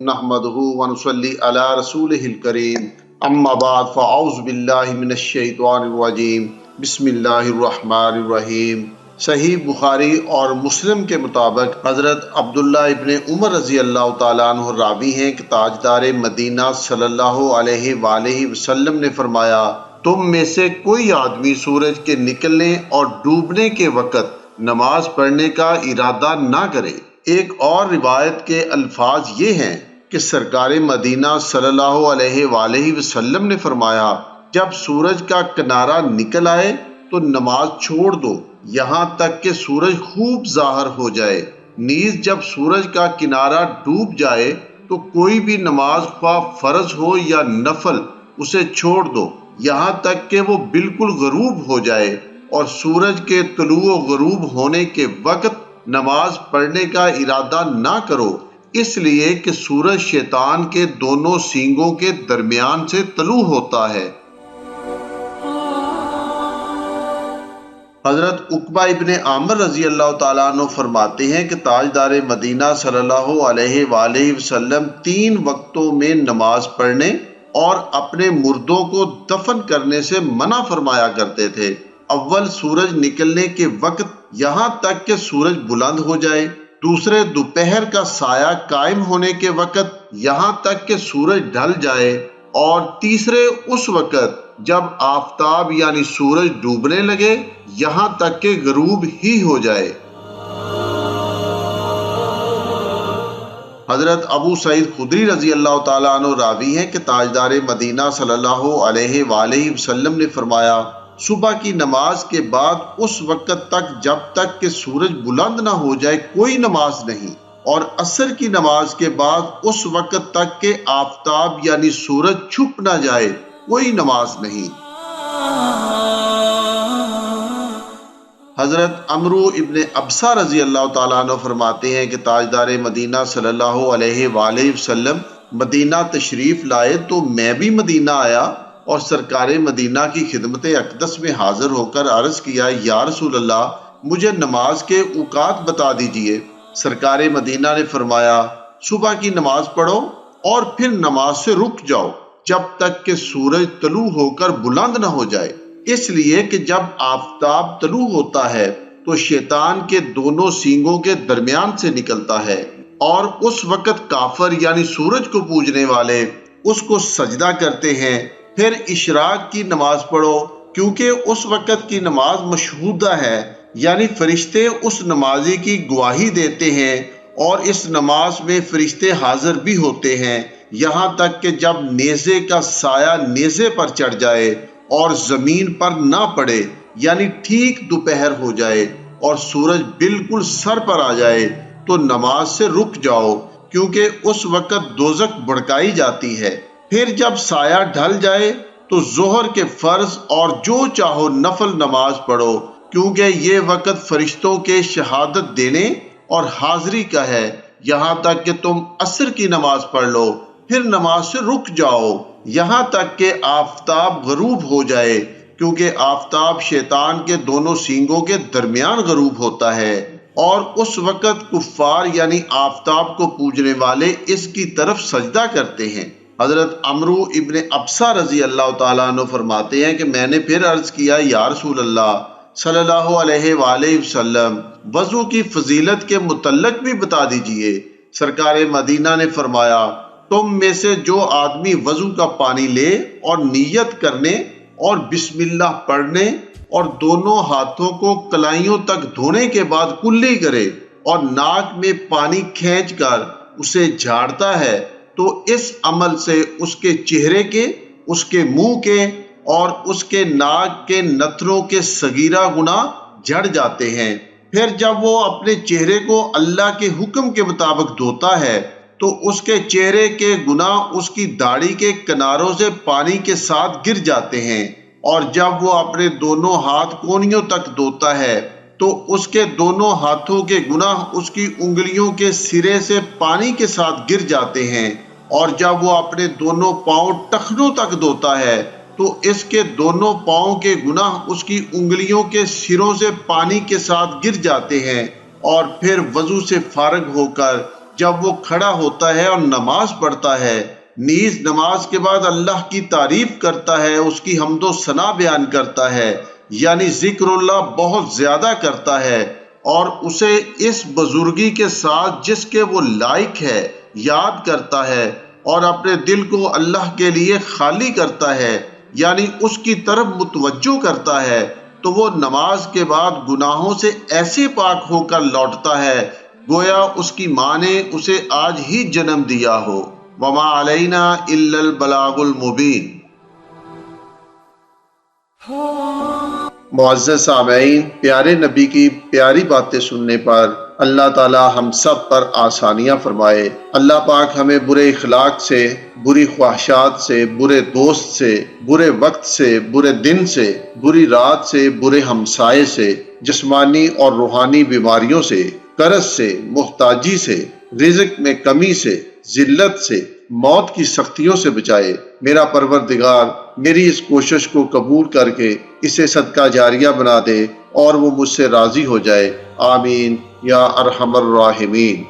نحمدہ ونصلی علی رسولہ الکریم اما بعد فاعوذ باللہ من الشیطان الرجیم بسم اللہ الرحمن الرحیم۔ صحیح بخاری اور مسلم کے مطابق حضرت عبداللہ ابن عمر رضی اللہ تعالیٰ عنہ راوی ہیں کہ تاجدار مدینہ صلی اللہ علیہ وآلہ وسلم نے فرمایا، تم میں سے کوئی آدمی سورج کے نکلنے اور ڈوبنے کے وقت نماز پڑھنے کا ارادہ نہ کرے۔ ایک اور روایت کے الفاظ یہ ہیں کہ سرکار مدینہ صلی اللہ علیہ وآلہ وسلم نے فرمایا، جب سورج کا کنارہ نکل آئے تو نماز چھوڑ دو یہاں تک کہ سورج خوب ظاہر ہو جائے، نیز جب سورج کا کنارہ ڈوب جائے تو کوئی بھی نماز خواہ فرض ہو یا نفل اسے چھوڑ دو یہاں تک کہ وہ بالکل غروب ہو جائے، اور سورج کے طلوع و غروب ہونے کے وقت نماز پڑھنے کا ارادہ نہ کرو، اس لیے کہ سورج شیطان کے دونوں سینگوں کے درمیان سے طلوع ہوتا ہے۔ حضرت عقبہ ابن عامر رضی اللہ تعالیٰ عنہ فرماتے ہیں کہ تاجدار مدینہ صلی اللہ علیہ وآلہ وسلم 3 وقتوں میں نماز پڑھنے اور اپنے مردوں کو دفن کرنے سے منع فرمایا کرتے تھے۔ اول سورج نکلنے کے وقت یہاں تک کہ سورج بلند ہو جائے، دوسرے دوپہر کا سایہ قائم ہونے کے وقت یہاں تک کہ سورج ڈھل جائے، اور تیسرے اس وقت جب آفتاب یعنی سورج ڈوبنے لگے یہاں تک کہ غروب ہی ہو جائے۔ حضرت ابو سعید خدری رضی اللہ تعالیٰ عنہ راوی ہیں کہ تاجدار مدینہ صلی اللہ علیہ وآلہ وسلم نے فرمایا، صبح کی نماز کے بعد اس وقت تک جب تک کہ سورج بلند نہ ہو جائے کوئی نماز نہیں، اور عصر کی نماز کے بعد اس وقت تک کہ آفتاب یعنی سورج چھپ نہ جائے کوئی نماز نہیں۔ حضرت عمرو ابن ابسہ رضی اللہ تعالیٰ عنہ فرماتے ہیں کہ تاجدار مدینہ صلی اللہ علیہ وآلہ وسلم مدینہ تشریف لائے تو میں بھی مدینہ آیا اور سرکار مدینہ کی خدمت اقدس میں حاضر ہو کر عرض کیا، یا رسول اللہ مجھے نماز کے اوقات بتا دیجئے۔ سرکار مدینہ نے فرمایا، صبح کی نماز پڑھو اور پھر نماز سے رک جاؤ جب تک کہ سورج طلوع ہو کر بلند نہ ہو جائے، اس لیے کہ جب آفتاب طلوع ہوتا ہے تو شیطان کے دونوں سینگوں کے درمیان سے نکلتا ہے، اور اس وقت کافر یعنی سورج کو پوجنے والے اس کو سجدہ کرتے ہیں۔ پھر اشراق کی نماز پڑھو کیونکہ اس وقت کی نماز مشہودہ ہے، یعنی فرشتے اس نمازی کی گواہی دیتے ہیں، اور اس نماز میں فرشتے حاضر بھی ہوتے ہیں یہاں تک کہ جب نیزے کا سایہ نیزے پر چڑھ جائے اور زمین پر نہ پڑے، یعنی ٹھیک دوپہر ہو جائے اور سورج بالکل سر پر آ جائے تو نماز سے رک جاؤ کیونکہ اس وقت دوزخ بھڑکائی جاتی ہے۔ پھر جب سایہ ڈھل جائے تو ظہر کے فرض اور جو چاہو نفل نماز پڑھو، کیونکہ یہ وقت فرشتوں کے شہادت دینے اور حاضری کا ہے، یہاں تک کہ تم عصر کی نماز پڑھ لو، پھر نماز سے رک جاؤ یہاں تک کہ آفتاب غروب ہو جائے، کیونکہ آفتاب شیطان کے دونوں سینگوں کے درمیان غروب ہوتا ہے، اور اس وقت کفار یعنی آفتاب کو پوجنے والے اس کی طرف سجدہ کرتے ہیں۔ حضرت عمرو ابن ابسہ رضی اللہ تعالیٰ عنہ فرماتے ہیں کہ میں نے پھر عرض کیا، یا رسول اللہ صلی اللہ علیہ وآلہ وسلم وضو کی فضیلت کے متعلق بھی بتا دیجئے۔ سرکار مدینہ نے فرمایا، تم میں سے جو آدمی وضو کا پانی لے اور نیت کرنے اور بسم اللہ پڑھنے اور دونوں ہاتھوں کو کلائیوں تک دھونے کے بعد کلی کرے اور ناک میں پانی کھینچ کر اسے جھاڑتا ہے تو اس عمل سے اس کے چہرے کے، اس کے منہ کے اور اس کے ناک کے نتنوں کے صغیرہ گناہ جھڑ جاتے ہیں۔ پھر جب وہ اپنے چہرے کو اللہ کے حکم کے مطابق دھوتا ہے تو اس کے چہرے کے گناہ اس کی داڑھی کے کناروں سے پانی کے ساتھ گر جاتے ہیں، اور جب وہ اپنے دونوں ہاتھ کونیوں تک دھوتا ہے تو اس کے دونوں ہاتھوں کے گناہ اس کی انگلیوں کے سرے سے پانی کے ساتھ گر جاتے ہیں، اور جب وہ اپنے دونوں پاؤں ٹخنوں تک دھوتا ہے تو اس کے دونوں پاؤں کے گناہ اس کی انگلیوں کے سروں سے پانی کے ساتھ گر جاتے ہیں، اور پھر وضو سے فارغ ہو کر جب وہ کھڑا ہوتا ہے اور نماز پڑھتا ہے، نیز نماز کے بعد اللہ کی تعریف کرتا ہے، اس کی حمد و ثنا بیان کرتا ہے، یعنی ذکر اللہ بہت زیادہ کرتا ہے، اور اسے اس بزرگی کے ساتھ جس کے وہ لائق ہے یاد کرتا ہے، اور اپنے دل کو اللہ کے لیے خالی کرتا ہے، یعنی اس کی طرف متوجہ کرتا ہے، تو وہ نماز کے بعد گناہوں سے ایسے پاک ہو کر لوٹتا ہے گویا اس کی ماں نے اسے آج ہی جنم دیا ہو۔ وما علینا الا البلاغ المبین۔ معزز سامعین، پیارے نبی کی پیاری باتیں سننے پر اللہ تعالی ہم سب پر آسانیاں فرمائے۔ اللہ پاک ہمیں برے اخلاق سے، بری خواہشات سے، برے دوست سے، برے وقت سے، برے دن سے، بری رات سے، برے ہمسائے سے، جسمانی اور روحانی بیماریوں سے، قرض سے، محتاجی سے، رزق میں کمی سے، ذلت سے، موت کی سختیوں سے بچائے۔ میرا پروردگار میری اس کوشش کو قبول کر کے اسے صدقہ جاریہ بنا دے اور وہ مجھ سے راضی ہو جائے۔ آمین یا ارحم الراحمین۔